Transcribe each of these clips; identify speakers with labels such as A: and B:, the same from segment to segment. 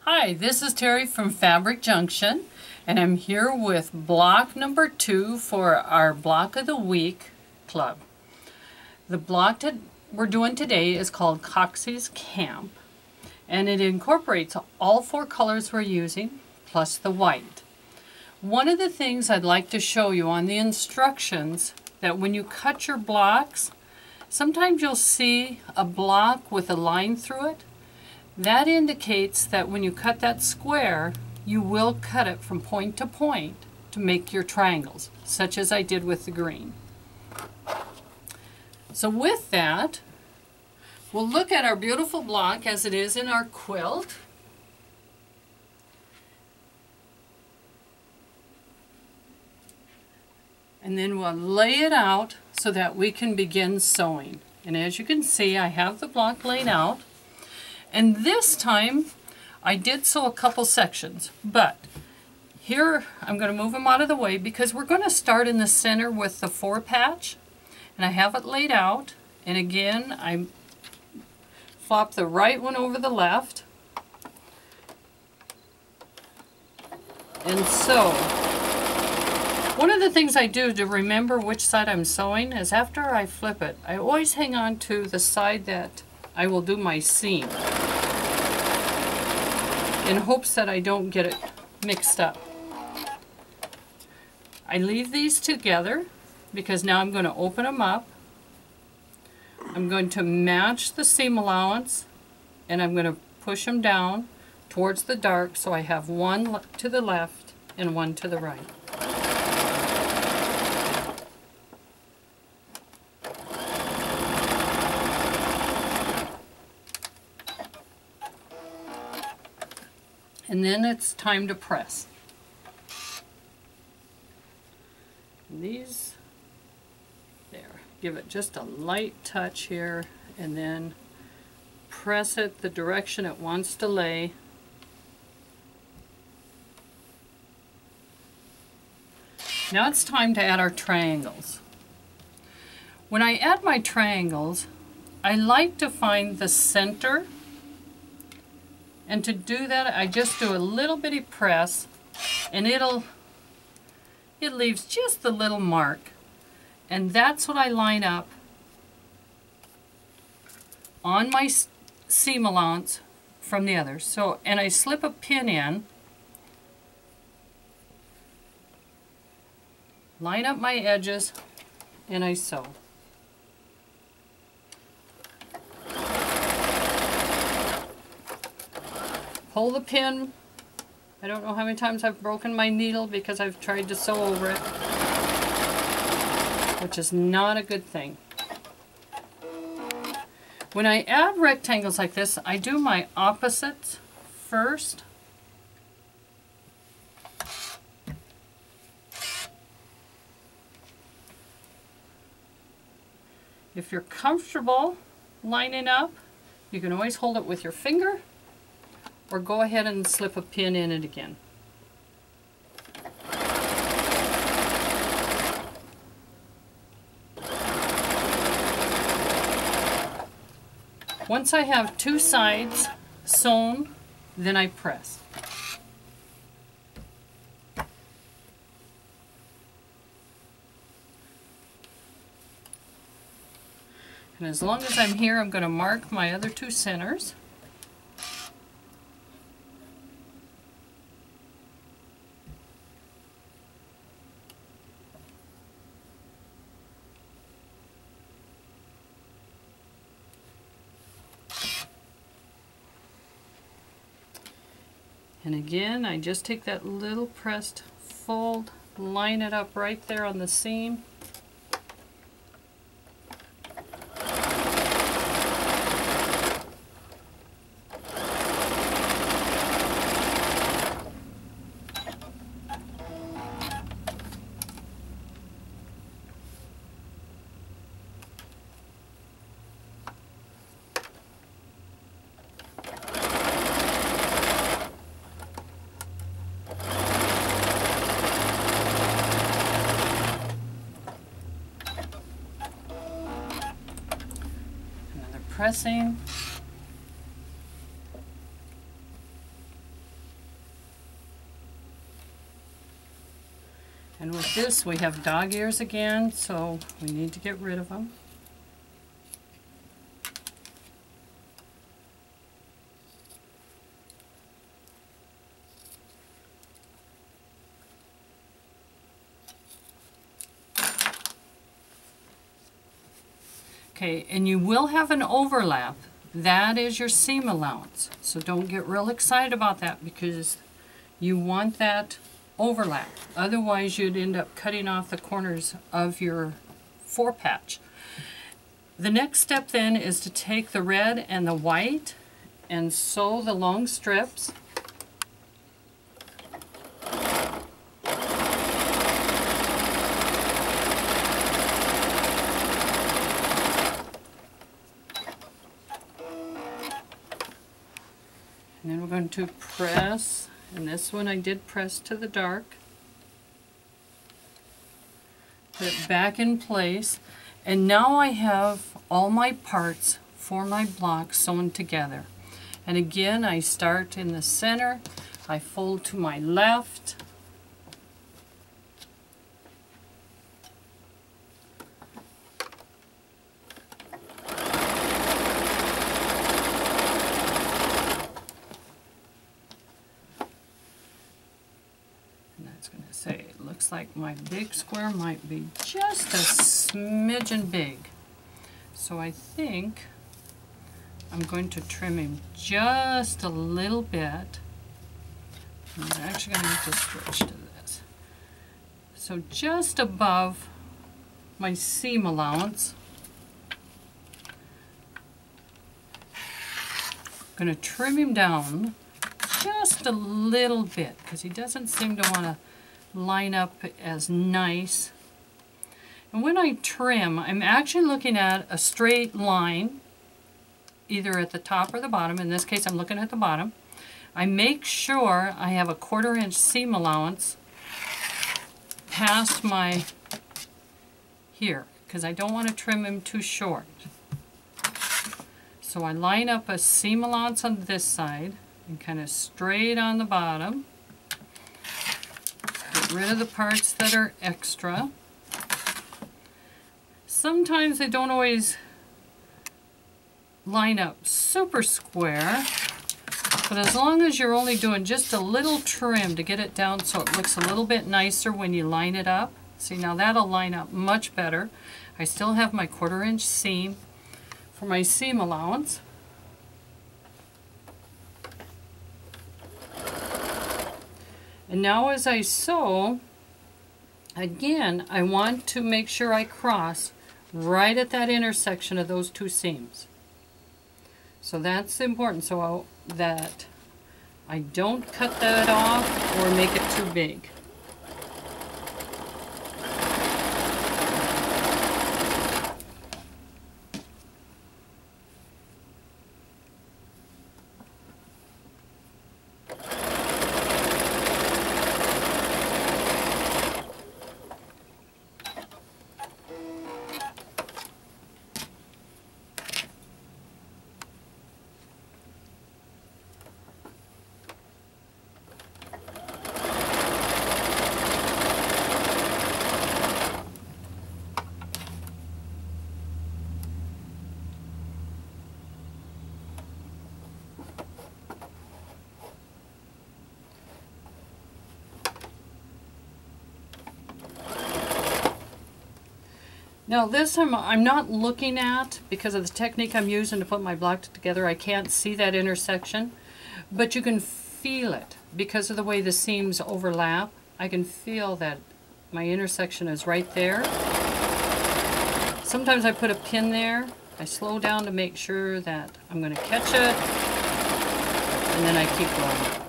A: Hi, this is Terry from Fabric Junction, and I'm here with block number 2 for our Block of the Week Club. The block that we're doing today is called Coxey's Camp, and it incorporates all 4 colors we're using, plus the white. One of the things I'd like to show you on the instructions, that when you cut your blocks, sometimes you'll see a block with a line through it. That indicates that when you cut that square, you will cut it from point to point to make your triangles, such as I did with the green. So with that, we'll look at our beautiful block as it is in our quilt. And then we'll lay it out so that we can begin sewing. And as you can see, I have the block laid out. And this time, I did sew a couple sections, but here I'm going to move them out of the way because we're going to start in the center with the 4 patch, and I have it laid out. And again, I flop the right one over the left, and sew. One of the things I do to remember which side I'm sewing is after I flip it, I always hang on to the side that I will do my seam, in hopes that I don't get it mixed up. I leave these together because now I'm going to open them up. I'm going to match the seam allowance, and I'm going to push them down towards the dark so I have one to the left and one to the right. And then it's time to press. These, there, give it just a light touch here, and then press it the direction it wants to lay. Now it's time to add our triangles. When I add my triangles, I like to find the center. And to do that, I just do a little bitty press, and it leaves just the little mark. And that's what I line up on my seam allowance from the others. So, and I slip a pin in, line up my edges, and I sew. Pull the pin. I don't know how many times I've broken my needle because I've tried to sew over it, which is not a good thing. When I add rectangles like this, I do my opposites first. If you're comfortable lining up, you can always hold it with your finger, or go ahead and slip a pin in it again. Once I have 2 sides sewn, then I press. And as long as I'm here, I'm going to mark my other 2 centers. And again, I just take that little pressed fold, line it up right there on the seam. Pressing. And with this, we have dog ears again, so we need to get rid of them. Okay, and you will have an overlap. That is your seam allowance. So don't get real excited about that because you want that overlap. Otherwise, you'd end up cutting off the corners of your forepatch. The next step then is to take the red and the white and sew the long strips. And then we're going to press, and this one I did press to the dark. Put it back in place, and now I have all my parts for my block sewn together. And again, I start in the center, I fold to my left, say it looks like my big square might be just a smidgen big. So I think I'm going to trim him just a little bit. I'm actually going to have to switch to this. So just above my seam allowance, I'm going to trim him down just a little bit because he doesn't seem to want to line up as nice. And when I trim, I'm actually looking at a straight line, either at the top or the bottom. In this case, I'm looking at the bottom. I make sure I have a 1/4 inch seam allowance past my here, because I don't want to trim him too short. So I line up a seam allowance on this side and kind of straight on the bottom. Get rid of the parts that are extra. Sometimes they don't always line up super square, but as long as you're only doing just a little trim to get it down so it looks a little bit nicer when you line it up. See, now that'll line up much better. I still have my 1/4 inch seam for my seam allowance. And now as I sew, again, I want to make sure I cross right at that intersection of those two seams. So that's important, so that I don't cut that off or make it too big. Now this I'm not looking at because of the technique I'm using to put my block together. I can't see that intersection, but you can feel it because of the way the seams overlap. I can feel that my intersection is right there. Sometimes I put a pin there. I slow down to make sure that I'm going to catch it, and then I keep going.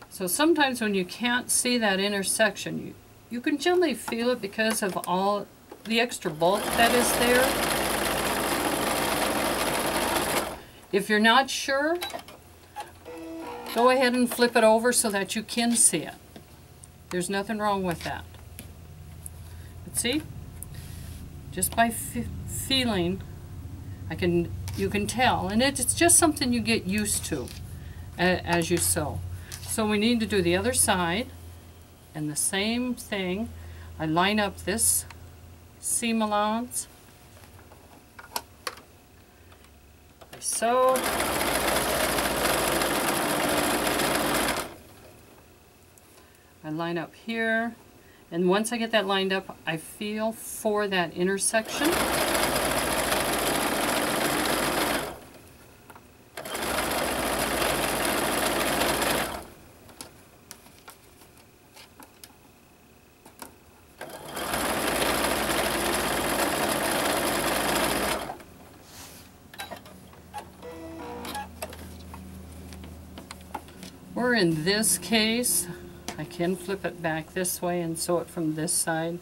A: So sometimes when you can't see that intersection, you can gently feel it because of all the extra bulk that is there. If you're not sure, go ahead and flip it over so that you can see it. There's nothing wrong with that. But see, just by feeling, you can tell, and it's just something you get used to as you sew. So we need to do the other side. And the same thing, I line up this seam allowance. I sew. I line up here, and once I get that lined up, I feel for that intersection. Or in this case, I can flip it back this way and sew it from this side.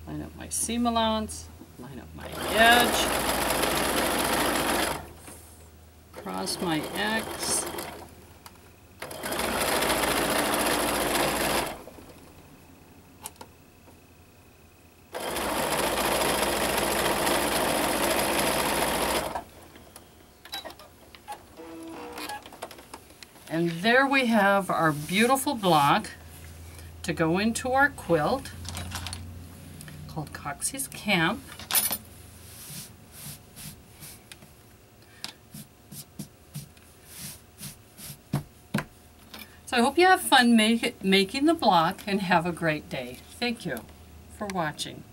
A: Line up my seam allowance, line up my edge, cross my X. And there we have our beautiful block to go into our quilt called Coxey's Camp. So I hope you have fun making the block and have a great day. Thank you for watching.